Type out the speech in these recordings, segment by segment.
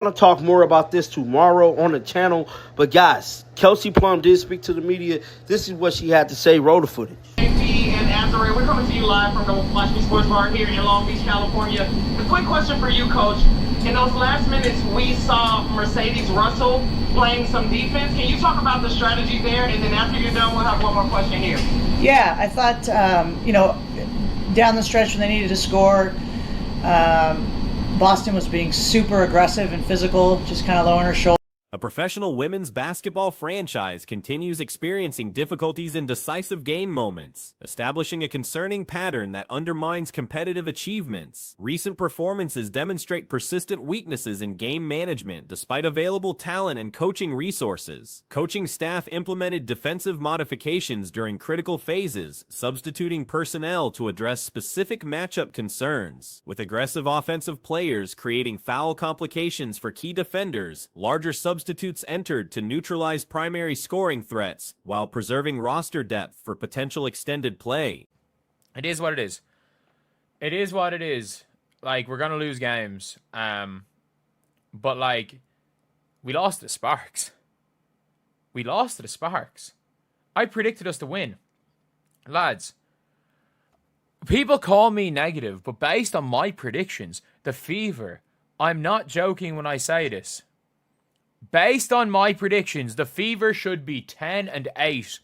going to talk more about this tomorrow on the channel. But guys, Kelsey Plum did speak to the media. This is what she had to say. Roll the footage. And Azure, we're coming to you live from the Watch Me Sports Bar here in Long Beach, California. A quick question for you, Coach. In those last minutes, we saw Mercedes Russell playing some defense. Can you talk about the strategy there? And then after you're done, we'll have one more question here. Yeah, I thought, down the stretch when they needed to score, Boston was being super aggressive and physical, just kind of lowering her shoulder. A professional women's basketball franchise continues experiencing difficulties in decisive game moments, establishing a concerning pattern that undermines competitive achievements. Recent performances demonstrate persistent weaknesses in game management despite available talent and coaching resources. Coaching staff implemented defensive modifications during critical phases, substituting personnel to address specific matchup concerns. With aggressive offensive players creating foul complications for key defenders, larger substitutes entered to neutralize primary scoring threats while preserving roster depth for potential extended play. It is what it is. It is what it is. Like, we're going to lose games. But, like, we lost to the Sparks. We lost to the Sparks. I predicted us to win. Lads, people call me negative, but based on my predictions, the Fever, I'm not joking when I say this. Based on my predictions, the Fever should be 10-8,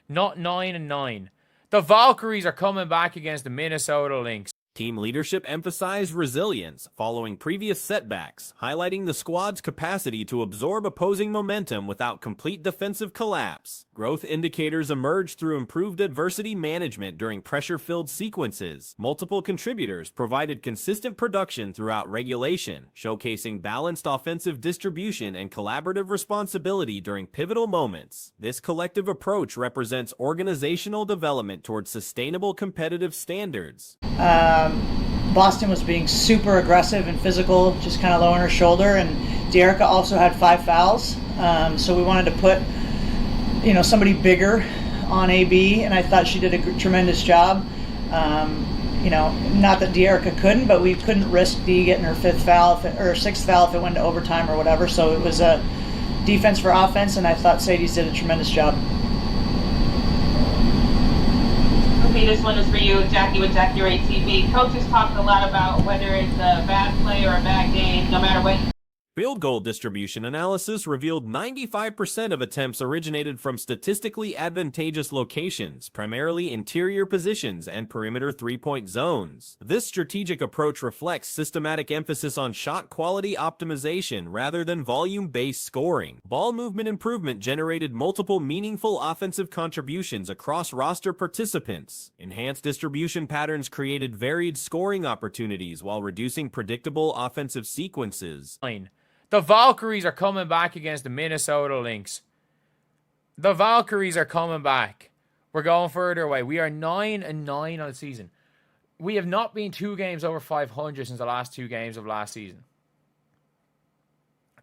not 9-9. The Valkyries are coming back against the Minnesota Lynx. Team leadership emphasized resilience following previous setbacks, highlighting the squad's capacity to absorb opposing momentum without complete defensive collapse. Growth indicators emerged through improved adversity management during pressure-filled sequences. Multiple contributors provided consistent production throughout regulation, showcasing balanced offensive distribution and collaborative responsibility during pivotal moments. This collective approach represents organizational development towards sustainable competitive standards. Boston was being super aggressive and physical, just kind of lowering her shoulder, and Dearica also had 5 fouls. So we wanted to put, somebody bigger on AB, and I thought she did a tremendous job. Not that Dearica couldn't, but we couldn't risk Dee getting her 5th foul or 6th foul if it went to overtime or whatever. So it was a defense for offense, and I thought Sadie's did a tremendous job. Okay, this one is for you, Jackie with Jackie Ray TV. Coaches talked a lot about whether it's a bad play or a bad game, no matter what. Field goal distribution analysis revealed 95% of attempts originated from statistically advantageous locations, primarily interior positions and perimeter three-point zones. This strategic approach reflects systematic emphasis on shot quality optimization rather than volume-based scoring. Ball movement improvement generated multiple meaningful offensive contributions across roster participants. Enhanced distribution patterns created varied scoring opportunities while reducing predictable offensive sequences. The Valkyries are coming back against the Minnesota Lynx. The Valkyries are coming back. We're going further away. We are 9-9 on the season. We have not been 2 games over 500 since the last 2 games of last season.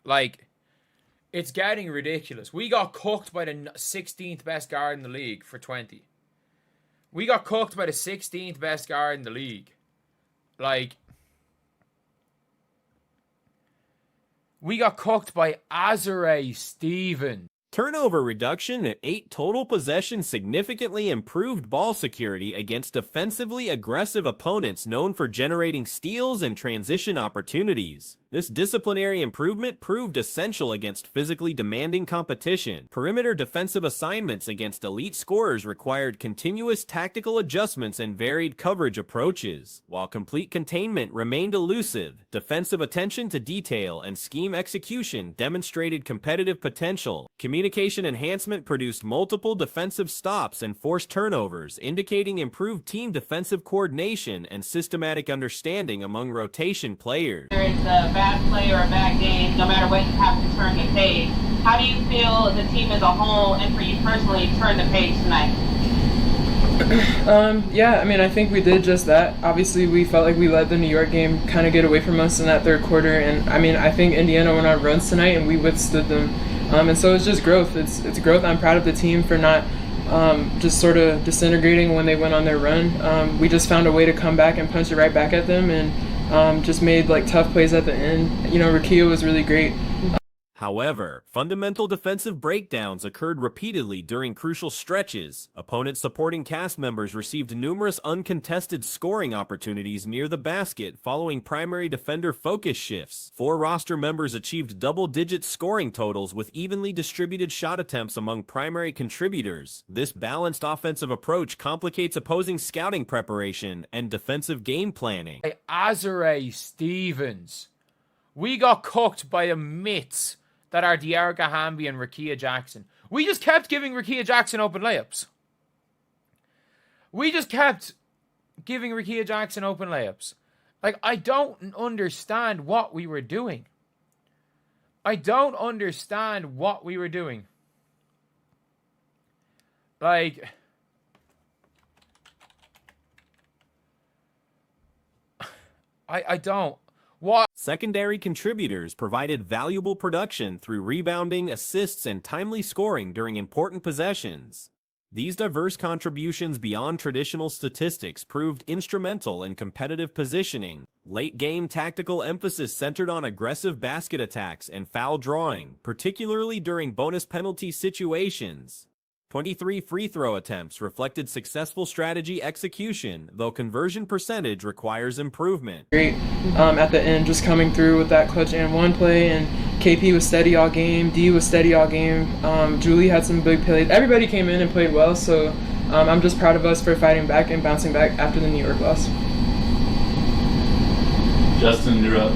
Like, it's getting ridiculous. We got cooked by the 16th best guard in the league for 20. We got cooked by the 16th best guard in the league. Like, we got cooked by Azure Stephen. Turnover reduction at 8 total possessions significantly improved ball security against defensively aggressive opponents known for generating steals and transition opportunities. This disciplinary improvement proved essential against physically demanding competition. Perimeter defensive assignments against elite scorers required continuous tactical adjustments and varied coverage approaches. While complete containment remained elusive, defensive attention to detail and scheme execution demonstrated competitive potential. Communication enhancement produced multiple defensive stops and forced turnovers, indicating improved team defensive coordination and systematic understanding among rotation players. Whether it's a bad play or a bad game, no matter what, you have to turn the page. How do you feel the team as a whole, and for you personally, turn the page tonight? Yeah, I mean, I think we did just that. Obviously, we felt like we let the New York game kind of get away from us in that third quarter, and I mean, I think Indiana went on runs tonight, and we withstood them. And so it's just growth. It's growth. I'm proud of the team for not just sort of disintegrating when they went on their run. We just found a way to come back and punch it right back at them, and just made like tough plays at the end. You know, Rakia was really great. However, fundamental defensive breakdowns occurred repeatedly during crucial stretches. Opponent supporting cast members received numerous uncontested scoring opportunities near the basket following primary defender focus shifts. 4 roster members achieved double-digit scoring totals with evenly distributed shot attempts among primary contributors. This balanced offensive approach complicates opposing scouting preparation and defensive game planning. Hey, Azare Stevens. We got cooked by the mitts that are Dearica Hamby and Rakia Jackson. We just kept giving Rakia Jackson open layups. We just kept giving Rakia Jackson open layups. Like, I don't understand what we were doing. I don't understand what we were doing. Like, I don't. What? Secondary contributors provided valuable production through rebounding, assists, and timely scoring during important possessions. These diverse contributions beyond traditional statistics proved instrumental in competitive positioning. Late-game tactical emphasis centered on aggressive basket attacks and foul drawing, particularly during bonus penalty situations. 23 free throw attempts reflected successful strategy execution, though conversion percentage requires improvement. Great at the end, just coming through with that clutch and one play, and KP was steady all game, D was steady all game, Julie had some big plays. Everybody came in and played well, so I'm just proud of us for fighting back and bouncing back after the New York loss. Justin, you're up.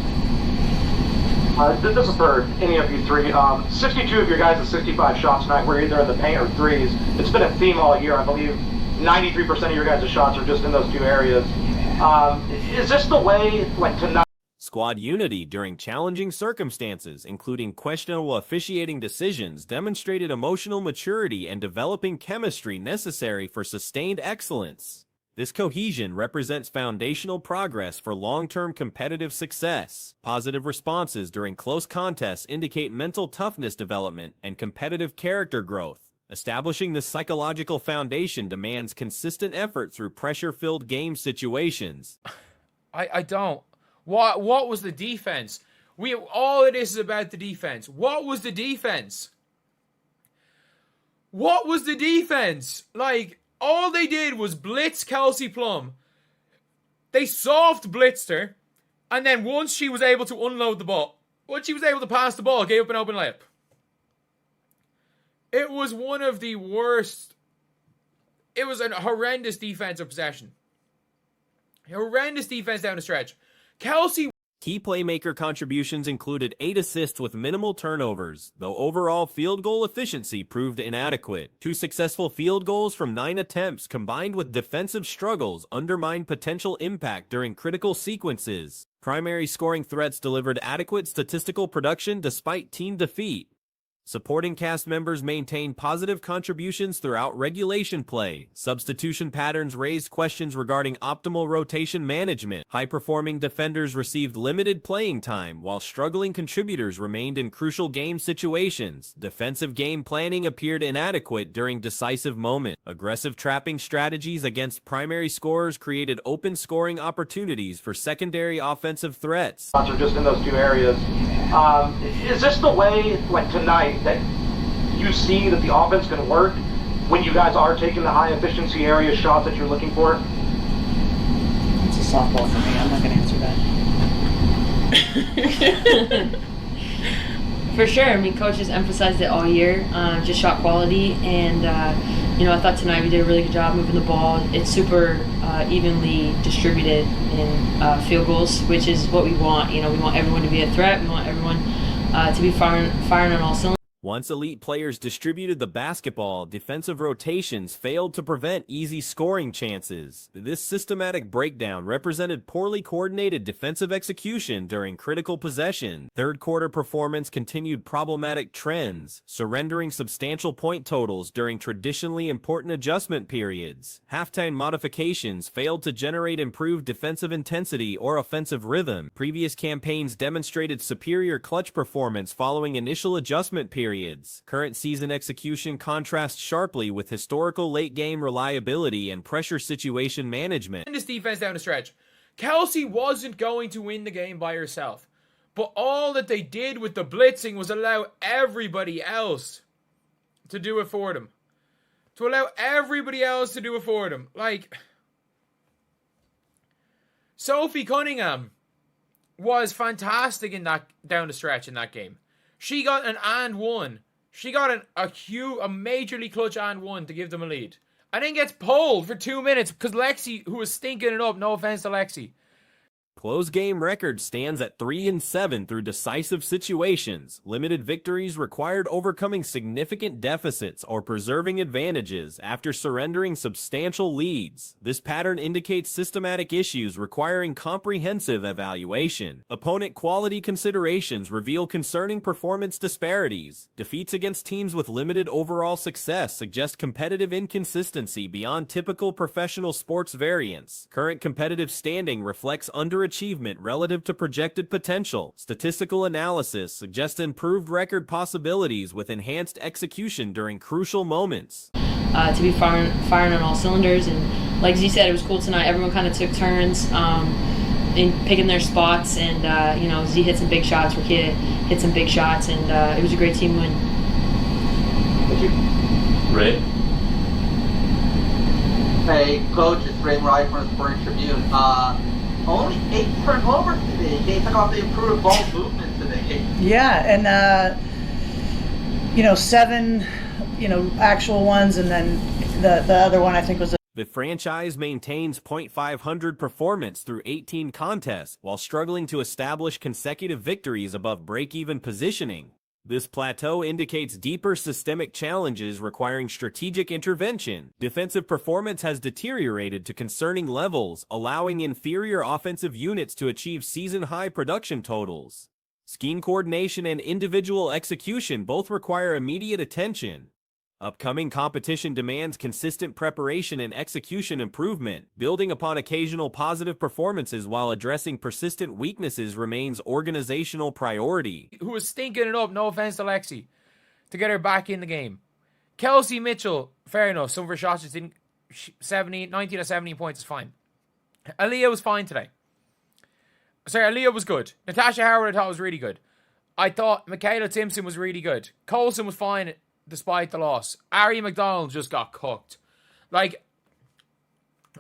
This is for any of you three. 62 of your guys' 65 shots tonight were either in the paint or threes. It's been a theme all year. I believe 93% of your guys' shots are just in those 2 areas. Is this the way, like, tonight? Squad unity during challenging circumstances, including questionable officiating decisions, demonstrated emotional maturity and developing chemistry necessary for sustained excellence. This cohesion represents foundational progress for long-term competitive success. Positive responses during close contests indicate mental toughness development and competitive character growth. Establishing this psychological foundation demands consistent effort through pressure-filled game situations. I don't. What was the defense? All it is about the defense. What was the defense? What was the defense? Like, all they did was blitz Kelsey Plum. They soft blitzed her. And then once she was able to unload the ball, once she was able to pass the ball, gave up an open layup. It was one of the worst. It was a horrendous defensive possession. Horrendous defense down the stretch. Kelsey. Key playmaker contributions included 8 assists with minimal turnovers, though overall field goal efficiency proved inadequate. 2 successful field goals from 9 attempts combined with defensive struggles undermined potential impact during critical sequences. Primary scoring threats delivered adequate statistical production despite team defeat. Supporting cast members maintained positive contributions throughout regulation play. Substitution patterns raised questions regarding optimal rotation management. High-performing defenders received limited playing time, while struggling contributors remained in crucial game situations. Defensive game planning appeared inadequate during decisive moments. Aggressive trapping strategies against primary scorers created open scoring opportunities for secondary offensive threats. Shots are just in those 2 areas. Is this the way, like, tonight, that you see that the offense can work when you guys are taking the high efficiency area shots that you're looking for? It's a softball for me. I'm not going to answer that. For sure. I mean, coach has emphasized it all year, just shot quality. And, I thought tonight we did a really good job moving the ball. It's super evenly distributed in field goals, which is what we want. We want everyone to be a threat. We want everyone to be firing on all cylinders. Once elite players distributed the basketball, defensive rotations failed to prevent easy scoring chances. This systematic breakdown represented poorly coordinated defensive execution during critical possessions. Third quarter performance continued problematic trends, surrendering substantial point totals during traditionally important adjustment periods. Halftime modifications failed to generate improved defensive intensity or offensive rhythm. Previous campaigns demonstrated superior clutch performance following initial adjustment periods. Current season execution contrasts sharply with historical late-game reliability and pressure situation management. This defense down the stretch. Kelsey wasn't going to win the game by herself. But all that they did with the blitzing was allow everybody else to do it for them. To allow everybody else to do it for them. Like, Sophie Cunningham was fantastic in that down the stretch in that game. She got an and one. She got a majorly clutch and one to give them a lead. And then gets pulled for 2 minutes because Lexi, who was stinking it up, no offense to Lexi. Close game record stands at 3-7 through decisive situations. Limited victories required overcoming significant deficits or preserving advantages after surrendering substantial leads. This pattern indicates systematic issues requiring comprehensive evaluation. Opponent quality considerations reveal concerning performance disparities. Defeats against teams with limited overall success suggest competitive inconsistency beyond typical professional sports variance. Current competitive standing reflects underachievement relative to projected potential. Statistical analysis suggests improved record possibilities with enhanced execution during crucial moments. To be firing on all cylinders, and like Z said, it was cool tonight. Everyone kind of took turns in picking their spots, and Z hit some big shots, Rakia hit some big shots, and it was a great team win. Thank you. Ray? Hey, Coach, it's Ray Wright from the Sporting Tribune. Only 8 turnovers today. They took off the improved ball movement today. Yeah, and 7, actual ones, and then the other one I think was The franchise maintains .500 performance through 18 contests while struggling to establish consecutive victories above break-even positioning. This plateau indicates deeper systemic challenges requiring strategic intervention. Defensive performance has deteriorated to concerning levels, allowing inferior offensive units to achieve season-high production totals. Scheme coordination and individual execution both require immediate attention. Upcoming competition demands consistent preparation and execution improvement. Building upon occasional positive performances while addressing persistent weaknesses remains organizational priority. Who was stinking it up, no offense to Lexi, to get her back in the game. Kelsey Mitchell, fair enough, some of her shots just didn't, 19 or 17 points is fine. Aaliyah was fine today. Sorry, Aaliyah was good. Natasha Howard I thought was really good. I thought Michaela Timpson was really good. Coulson was fine despite the loss. Ari McDonald just got cooked. Like,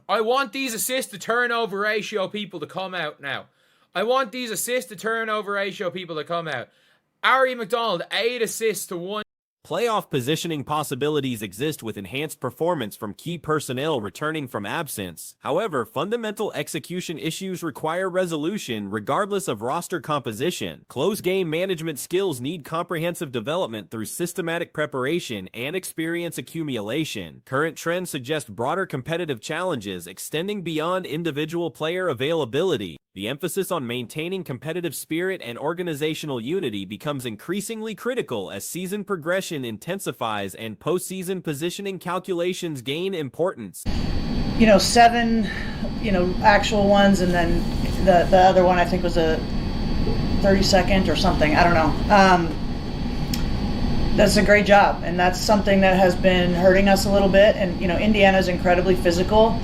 I want these assist to turnover ratio people to come out now. I want these assist to turnover ratio people to come out. Ari McDonald, 8 assists to 1. Playoff positioning possibilities exist with enhanced performance from key personnel returning from absence. However, fundamental execution issues require resolution regardless of roster composition. Close game management skills need comprehensive development through systematic preparation and experience accumulation. Current trends suggest broader competitive challenges extending beyond individual player availability. The emphasis on maintaining competitive spirit and organizational unity becomes increasingly critical as season progression intensifies and postseason positioning calculations gain importance. 7, actual ones, and then the other one I think was a 32nd or something. I don't know. That's a great job, and that's something that has been hurting us a little bit. And Indiana's incredibly physical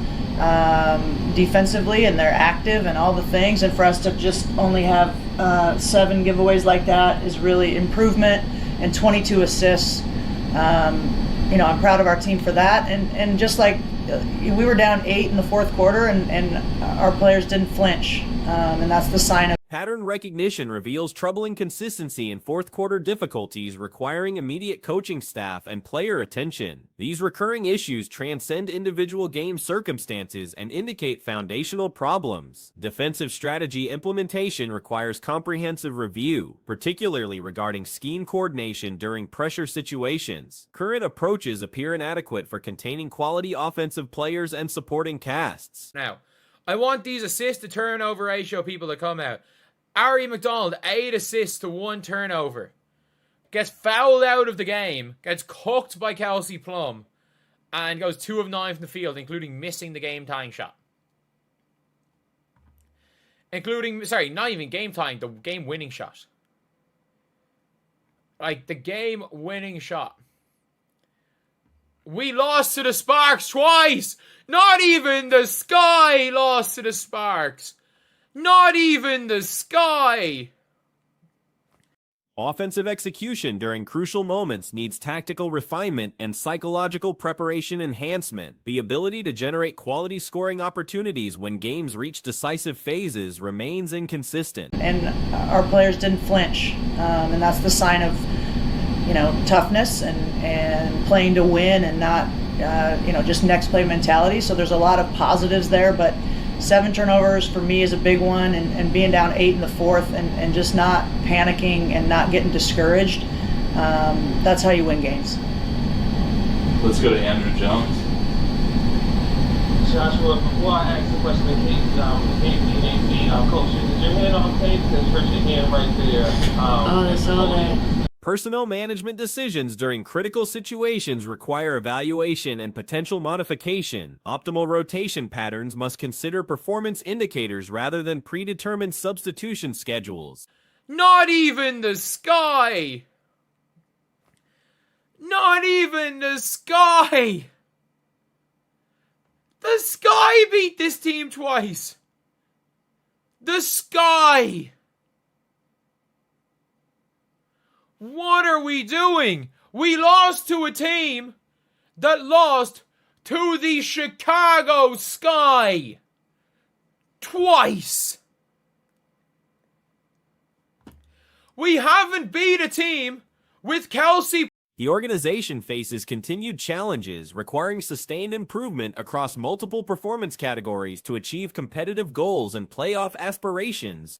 defensively, and they're active and all the things, and for us to just only have 7 giveaways like that is really improvement, and 22 assists. I'm proud of our team for that, and just like we were down 8 in the fourth quarter, and our players didn't flinch, and that's the sign of Pattern recognition reveals troubling consistency in fourth quarter difficulties requiring immediate coaching staff and player attention. These recurring issues transcend individual game circumstances and indicate foundational problems. Defensive strategy implementation requires comprehensive review, particularly regarding scheme coordination during pressure situations. Current approaches appear inadequate for containing quality offensive players and supporting casts. Now, I want these assist to turnover ratio people to come out. Ari McDonald, 8 assists to 1 turnover. Gets fouled out of the game, gets cooked by Kelsey Plum, and goes 2 of 9 from the field, including missing the game-tying shot. Not even game-tying, the game-winning shot. Like, the game-winning shot. We lost to the Sparks twice. Not even the Sky lost to the Sparks. Not even the Sky. Offensive execution during crucial moments needs tactical refinement and psychological preparation enhancement. The ability to generate quality scoring opportunities when games reach decisive phases remains inconsistent. And our players didn't flinch, and that's the sign of, toughness and playing to win and not, just next play mentality. So there's a lot of positives there, but 7 turnovers for me is a big one, and being down 8 in the fourth and just not panicking and not getting discouraged. That's how you win games. Let's go to Andrew Jones. Joshua, before I ask the question of KC, Coach, is your head on tape? Because Richard hand right there. I saw that. Personnel management decisions during critical situations require evaluation and potential modification. Optimal rotation patterns must consider performance indicators rather than predetermined substitution schedules. Not even the Sky. Not even the Sky. The Sky beat this team twice. The Sky. What are we doing? We lost to a team that lost to the Chicago Sky twice. We haven't beat a team with Kelsey. The organization faces continued challenges requiring sustained improvement across multiple performance categories to achieve competitive goals and playoff aspirations.